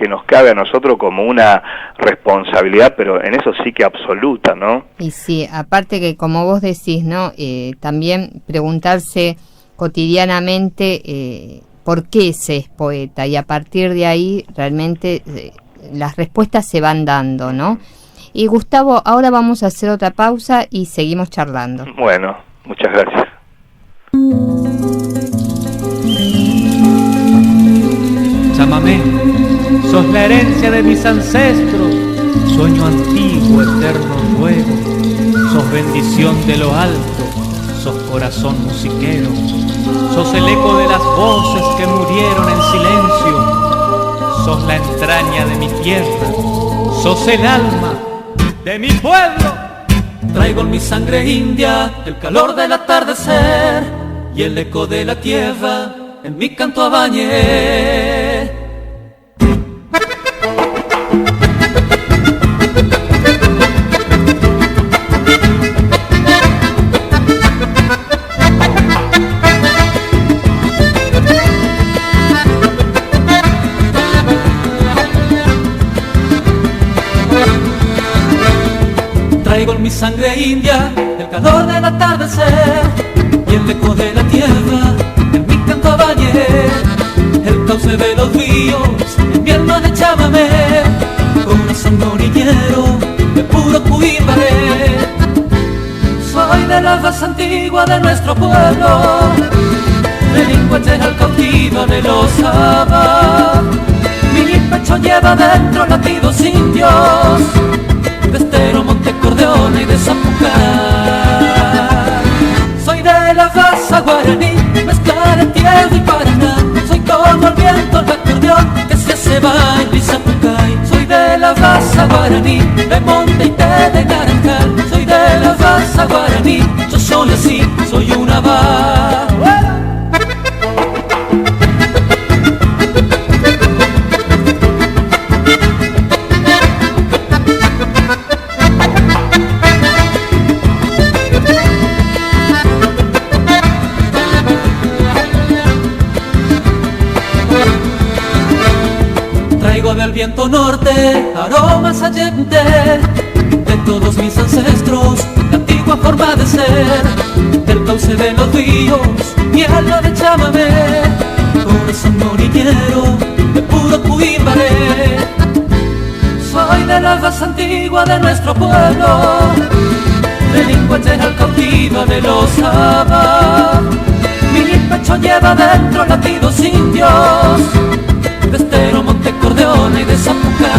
nos cabe a nosotros como una responsabilidad, pero en eso sí que absoluta, ¿no? Y sí, aparte que como vos decís, ¿no? También preguntarse cotidianamente por qué se es poeta, y a partir de ahí realmente las respuestas se van dando, ¿no? Y Gustavo, ahora vamos a hacer otra pausa y seguimos charlando. Bueno, muchas gracias. Chámame, sos la herencia de mis ancestros, sueño antiguo, eterno nuevo, sos bendición de lo alto, sos corazón musiquero, sos el eco de las voces que murieron en silencio, sos la entraña de mi tierra, sos el alma de mi pueblo. Traigo en mi sangre india el calor del atardecer y el eco de la tierra en mi canto abañé. Traigo en mi sangre india el calor del atardecer y el eco de la tierra en mi canto bañé. El cauce de los ríos, invierno de chámame, corazón orillero de puro cuímbare. Soy de la raza antigua de nuestro pueblo, de lingüeteja cautiva de los Abá. Mi pecho lleva dentro latidos indios, de Estero, Montecorleone y de Zapucay. Soy de la raza guaraní, mezcla de tierra y Paraná. Soy como el viento, el acordeón que se hace baile y Zapucay. Soy de la raza guaraní, de monte y té de naranjal. Soy de la raza guaraní, yo soy así, soy una Abá. Del viento norte, aromas allende de todos mis ancestros, la antigua forma de ser, del cauce de los ríos, tierra de chámame, corazón orillero de puro cuímbare. Soy de la raza antigua de nuestro pueblo, de lingüeteja cautiva de los Abá. Mi pecho lleva dentro latidos indios, de Estero, Montecorleone y de Zapucay.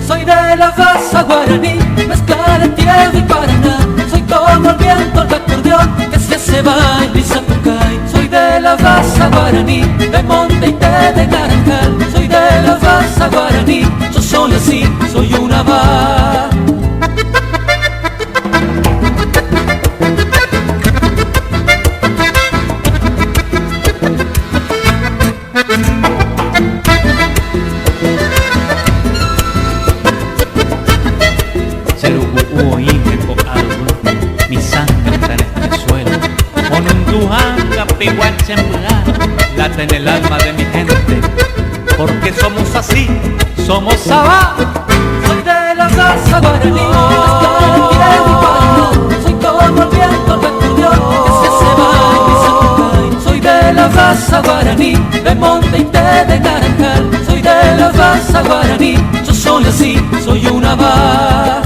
Soy de la raza guaraní, mezcla de tierra y Paraná. Soy como el viento, el acordeón que se hace baile y Zapucay. Soy de la raza guaraní, de monte y té de naranjal. Soy de la raza guaraní, yo soy así, soy una Abá. Late en el alma de mi gente, porque somos así, somos Abá. Soy de la guaraní, soy como el viento recorrió que se va en mi Zapucay. Soy de la raza guaraní, de monte y de naranjal. Soy de la raza guaraní, yo soy así, soy una va.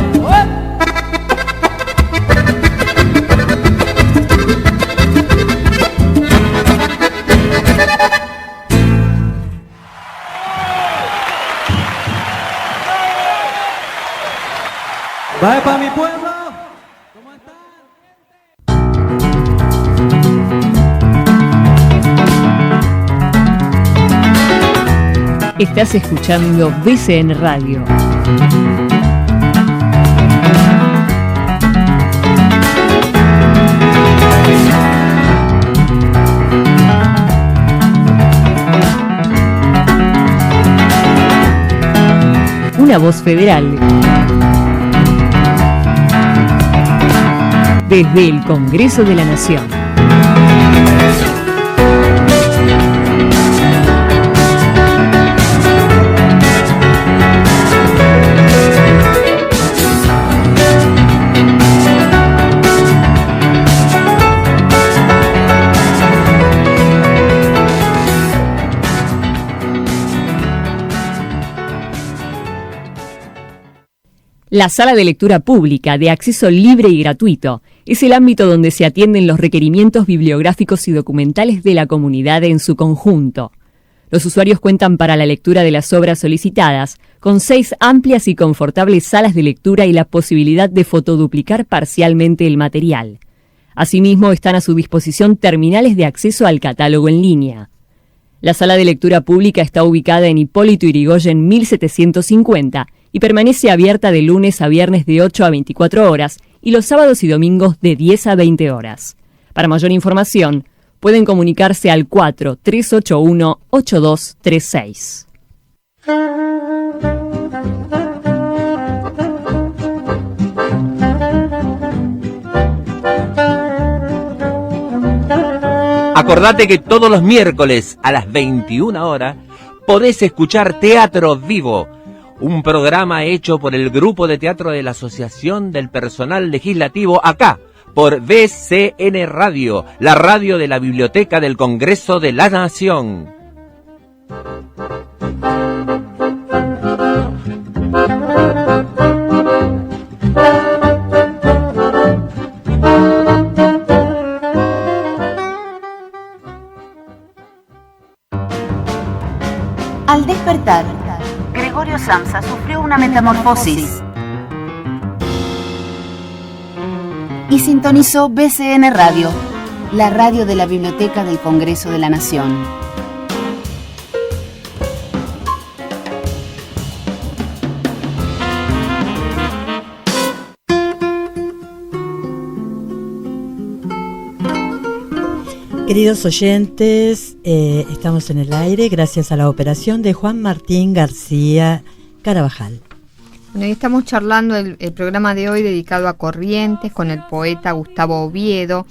Va para mi pueblo. ¿Cómo están? Estás escuchando BCN Radio. Una voz federal. Desde el Congreso de la Nación. La sala de lectura pública de acceso libre y gratuito es el ámbito donde se atienden los requerimientos bibliográficos y documentales de la comunidad en su conjunto. Los usuarios cuentan para la lectura de las obras solicitadas con 6 amplias y confortables salas de lectura y la posibilidad de fotoduplicar parcialmente el material. Asimismo, están a su disposición terminales de acceso al catálogo en línea. La sala de lectura pública está ubicada en Hipólito Yrigoyen 1750 y permanece abierta de lunes a viernes de 8 a 24 horas y los sábados y domingos de 10 a 20 horas. Para mayor información, pueden comunicarse al 4-381-8236. Acordate que todos los miércoles a las 21 horas podés escuchar Teatro Vivo, un programa hecho por el Grupo de Teatro de la Asociación del Personal Legislativo acá, por BCN Radio, la radio de la Biblioteca del Congreso de la Nación. Al despertar, Gregorio Samsa sufrió una metamorfosis y sintonizó BCN Radio, la radio de la Biblioteca del Congreso de la Nación. Queridos oyentes, estamos en el aire gracias a la operación de Juan Martín García Carabajal. Bueno, y estamos charlando el programa de hoy dedicado a Corrientes con el poeta Gustavo Oviedo.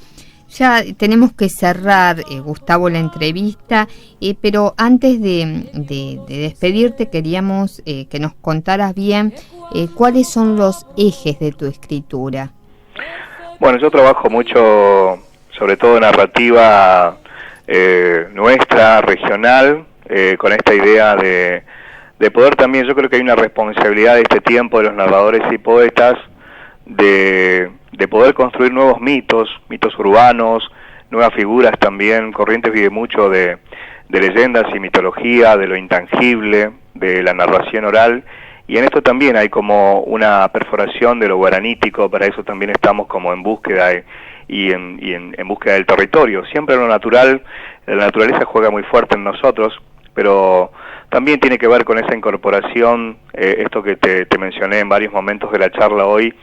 Ya tenemos que cerrar, Gustavo, la entrevista, pero antes de despedirte queríamos que nos contaras bien cuáles son los ejes de tu escritura. Bueno, yo trabajo mucho, sobre todo narrativa nuestra, regional, con esta idea de poder también, yo creo que hay una responsabilidad de este tiempo de los narradores y poetas de poder construir nuevos mitos urbanos, nuevas figuras también. Corrientes vive mucho de leyendas y mitología, de lo intangible, de la narración oral, y en esto también hay como una perforación de lo guaranítico. Para eso también estamos como en búsqueda y en búsqueda del territorio. Siempre lo natural, la naturaleza juega muy fuerte en nosotros, pero también tiene que ver con esa incorporación, esto que te mencioné en varios momentos de la charla hoy,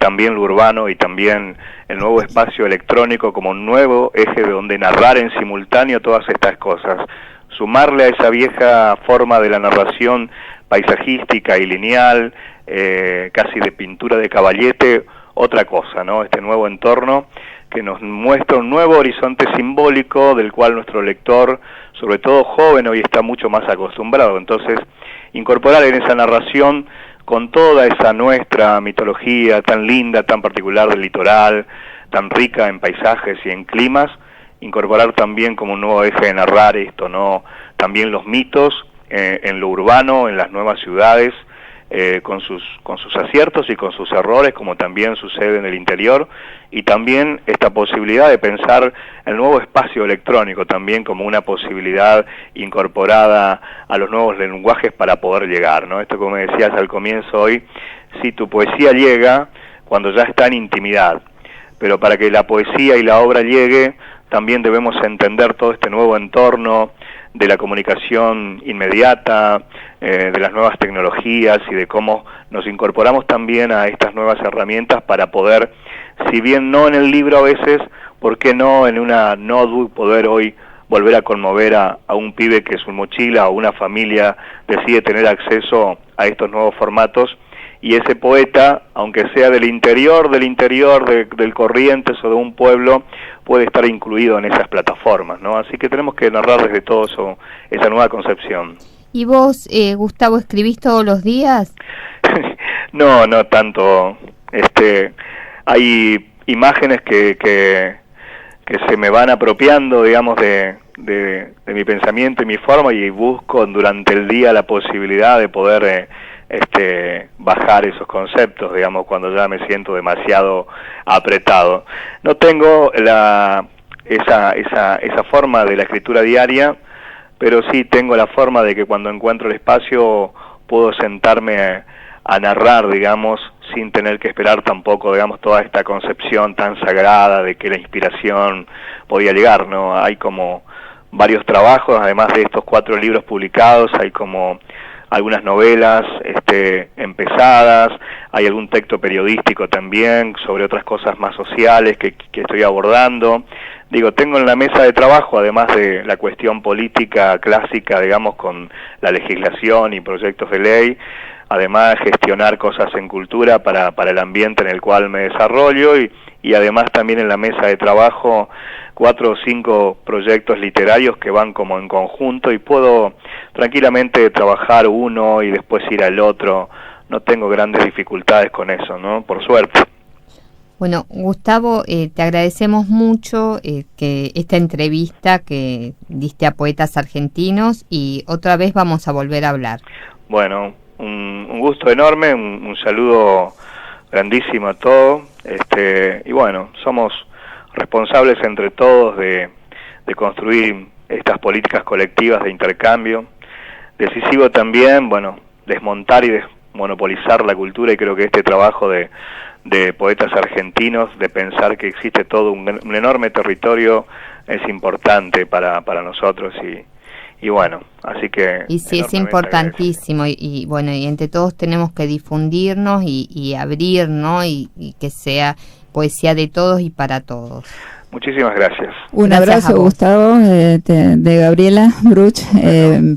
también lo urbano y también el nuevo espacio electrónico como un nuevo eje de donde narrar en simultáneo todas estas cosas. Sumarle a esa vieja forma de la narración paisajística y lineal, casi de pintura de caballete, otra cosa, ¿no? Este nuevo entorno que nos muestra un nuevo horizonte simbólico del cual nuestro lector, sobre todo joven, hoy está mucho más acostumbrado. Entonces, incorporar en esa narración con toda esa nuestra mitología tan linda, tan particular del litoral, tan rica en paisajes y en climas, incorporar también como un nuevo eje de narrar esto, ¿no? También los mitos en lo urbano, en las nuevas ciudades, con sus aciertos y con sus errores, como también sucede en el interior, y también esta posibilidad de pensar el nuevo espacio electrónico también como una posibilidad incorporada a los nuevos lenguajes para poder llegar, ¿no? Esto, como me decías al comienzo hoy, si tu poesía llega cuando ya está en intimidad, pero para que la poesía y la obra llegue, también debemos entender todo este nuevo entorno de la comunicación inmediata, de las nuevas tecnologías y de cómo nos incorporamos también a estas nuevas herramientas para poder, si bien no en el libro a veces, ¿por qué no en una notebook poder hoy volver a conmover a un pibe que su mochila o una familia decide tener acceso a estos nuevos formatos? Y ese poeta, aunque sea del interior, del Corrientes o de un pueblo, puede estar incluido en esas plataformas, ¿no? Así que tenemos que narrar desde todo eso, esa nueva concepción. ¿Y vos, Gustavo, escribís todos los días? No tanto. Hay imágenes que se me van apropiando, digamos, de mi pensamiento y mi forma, y busco durante el día la posibilidad de poder bajar esos conceptos, digamos, cuando ya me siento demasiado apretado. No tengo esa forma de la escritura diaria, pero sí tengo la forma de que cuando encuentro el espacio puedo sentarme a narrar, digamos, sin tener que esperar tampoco, digamos, toda esta concepción tan sagrada de que la inspiración podía llegar, ¿no? Hay como varios trabajos, además de estos 4 libros publicados, hay como algunas novelas empezadas, hay algún texto periodístico también sobre otras cosas más sociales que estoy abordando. Digo, tengo en la mesa de trabajo, además de la cuestión política clásica, digamos, con la legislación y proyectos de ley, además gestionar cosas en cultura para el ambiente en el cual me desarrollo, y además también en la mesa de trabajo 4 o 5 proyectos literarios que van como en conjunto, y puedo tranquilamente trabajar uno y después ir al otro. No tengo grandes dificultades con eso, ¿no? Por suerte. Bueno, Gustavo, te agradecemos mucho que esta entrevista que diste a poetas argentinos, y otra vez vamos a volver a hablar. Bueno, un gusto enorme, un saludo grandísimo a todos, y bueno, somos responsables entre todos de construir estas políticas colectivas de intercambio. Decisivo también, bueno, desmontar y desmonopolizar la cultura, y creo que este trabajo de poetas argentinos, de pensar que existe todo un enorme territorio, es importante para nosotros, y bueno, así que... Y sí, es importantísimo, y bueno, y entre todos tenemos que difundirnos y abrir, ¿no? Y que sea poesía de todos y para todos. Muchísimas gracias. Un abrazo, Gustavo, de Gabriela Bruch,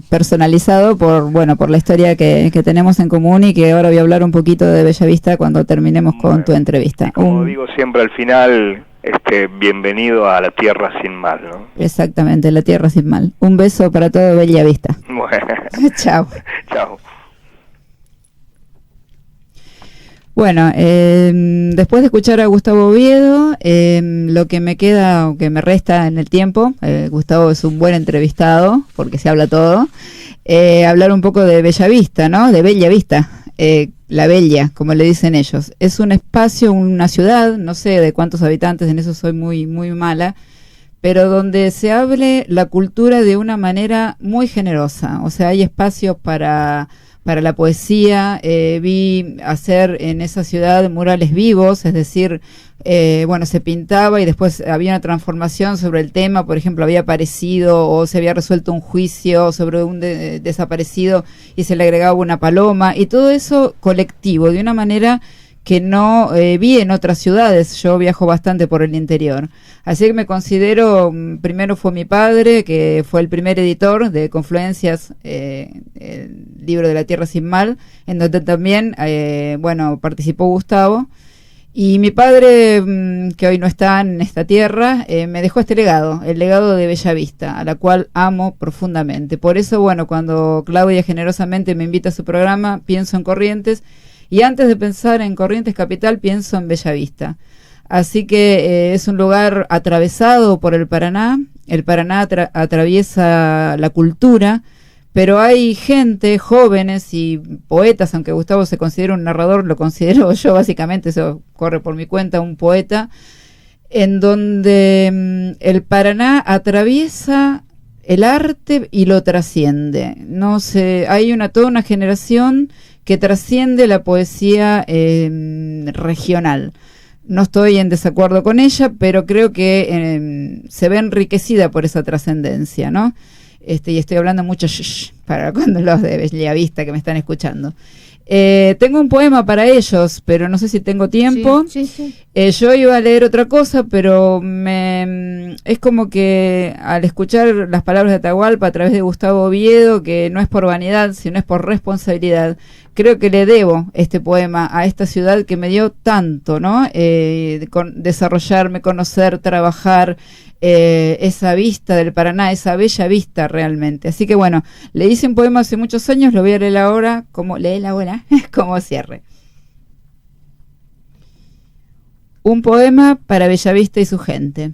personalizado por la historia que tenemos en común, y que ahora voy a hablar un poquito de Bellavista cuando terminemos con tu entrevista. Como digo siempre al final, bienvenido a la tierra sin mal, ¿no? Exactamente, la tierra sin mal. Un beso para todo Bellavista. Bueno. Chao. Chao. Bueno, después de escuchar a Gustavo Oviedo, lo que me queda, o que me resta en el tiempo, Gustavo es un buen entrevistado, porque se habla todo, hablar un poco de Bellavista, ¿no? De Bellavista, la Bella, como le dicen ellos. Es un espacio, una ciudad, no sé de cuántos habitantes, en eso soy muy mala, pero donde se hable la cultura de una manera muy generosa. O sea, hay espacios para la poesía. Vi hacer en esa ciudad murales vivos, es decir, se pintaba y después había una transformación sobre el tema. Por ejemplo, había aparecido o se había resuelto un juicio sobre un desaparecido y se le agregaba una paloma, y todo eso colectivo, de una manera que no vi en otras ciudades. Yo viajo bastante por el interior, así que me considero, primero fue mi padre, que fue el primer editor de Confluencias, el libro de la Tierra sin Mal, en donde también participó Gustavo, Y mi padre, que hoy no está en esta tierra, me dejó este legado, el legado de Bellavista, a la cual amo profundamente. Por eso, bueno, cuando Claudia generosamente me invita a su programa, pienso en Corrientes, y antes de pensar en Corrientes Capital, pienso en Bellavista. Así que es un lugar atravesado por el Paraná. El Paraná atraviesa la cultura, pero hay gente, jóvenes y poetas, aunque Gustavo se considera un narrador, lo considero yo básicamente, eso corre por mi cuenta, un poeta, en donde el Paraná atraviesa el arte y lo trasciende. No sé, hay toda una generación que trasciende la poesía regional. No estoy en desacuerdo con ella, pero creo que se ve enriquecida por esa trascendencia, ¿no? Y estoy hablando mucho para cuando los de Bellavista que me están escuchando. Tengo un poema para ellos, pero no sé si tengo tiempo. Sí. Yo iba a leer otra cosa, pero es como que al escuchar las palabras de Atahualpa a través de Gustavo Oviedo, que no es por vanidad, sino es por responsabilidad, creo que le debo este poema a esta ciudad que me dio tanto, ¿no? Desarrollarme, conocer, trabajar, esa vista del Paraná, esa bella vista realmente. Así que bueno, le hice un poema hace muchos años, lo voy a leer ahora como cierre. Un poema para Bellavista y su gente.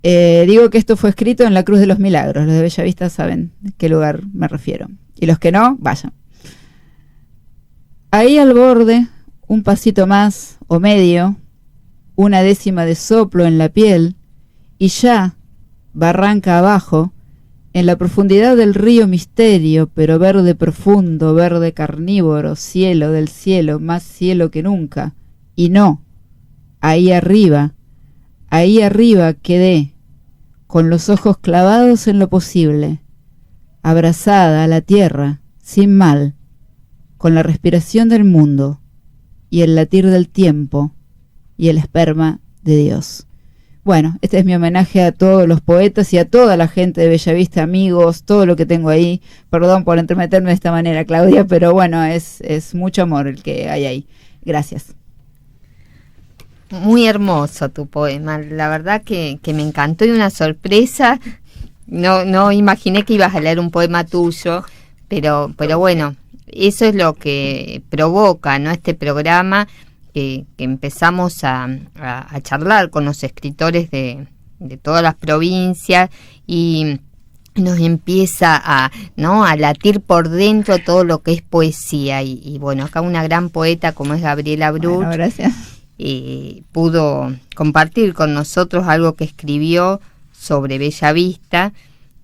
Digo que esto fue escrito en la Cruz de los Milagros. Los de Bellavista saben a qué lugar me refiero. Y los que no, vayan. Ahí al borde, un pasito más o medio, una décima de soplo en la piel, y ya, barranca abajo, en la profundidad del río misterio, pero verde profundo, verde carnívoro, cielo del cielo, más cielo que nunca. Y no, ahí arriba quedé, con los ojos clavados en lo posible, abrazada a la tierra, sin mal, con la respiración del mundo, y el latir del tiempo, y el esperma de Dios. Bueno, este es mi homenaje a todos los poetas y a toda la gente de Bellavista, amigos, todo lo que tengo ahí. Perdón por entremeterme de esta manera, Claudia, pero bueno, es mucho amor el que hay ahí. Gracias. Muy hermoso tu poema, la verdad que me encantó y una sorpresa. No imaginé que ibas a leer un poema tuyo, pero bueno, eso es lo que provoca, ¿no? Este programa que empezamos a charlar con los escritores de todas las provincias y nos empieza a latir por dentro todo lo que es poesía y bueno, acá una gran poeta como es Gabriela Bruch, bueno, gracias. Pudo compartir con nosotros algo que escribió sobre Bellavista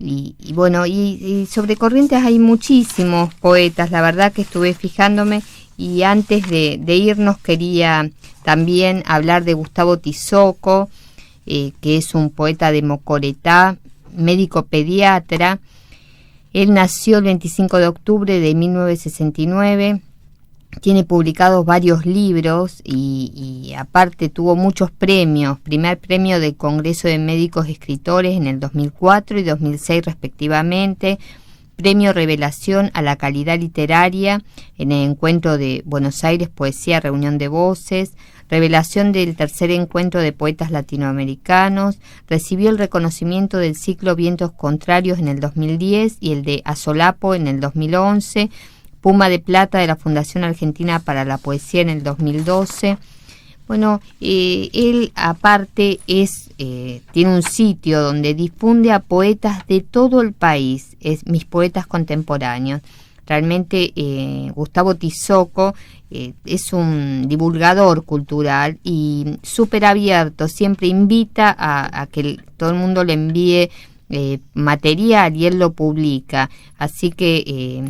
y bueno, y sobre Corrientes hay muchísimos poetas, la verdad que estuve fijándome. Y antes de irnos quería también hablar de Gustavo Tizoco, que es un poeta de Mocoretá, médico pediatra. Él nació el 25 de octubre de 1969, tiene publicados varios libros y aparte tuvo muchos premios. Primer premio del Congreso de Médicos Escritores en el 2004 y 2006 respectivamente. Premio Revelación a la Calidad Literaria en el Encuentro de Buenos Aires Poesía Reunión de Voces, revelación del tercer encuentro de poetas latinoamericanos, recibió el reconocimiento del ciclo Vientos Contrarios en el 2010 y el de Asolapo en el 2011, Puma de Plata de la Fundación Argentina para la Poesía en el 2012. Bueno, él aparte tiene un sitio donde difunde a poetas de todo el país, es Mis Poetas Contemporáneos. Realmente Gustavo Tizoco es un divulgador cultural y súper abierto, siempre invita a que todo el mundo le envíe material y él lo publica. Así que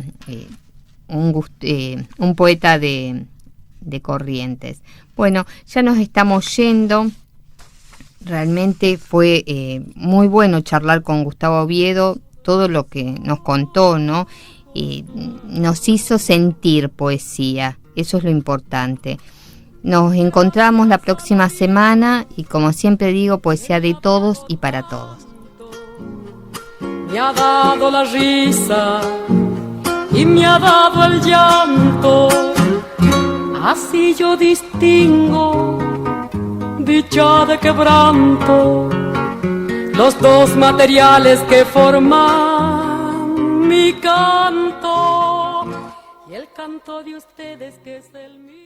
un poeta de Corrientes. Bueno, ya nos estamos yendo. Realmente fue muy bueno charlar con Gustavo Oviedo, todo lo que nos contó, ¿no? Nos hizo sentir poesía, eso es lo importante. Nos encontramos la próxima semana y como siempre digo, poesía de todos y para todos. Me ha dado la risa y me ha dado el llanto. Así yo distingo dicha de quebranto, los dos materiales que forman mi canto y el canto de ustedes que es el mío.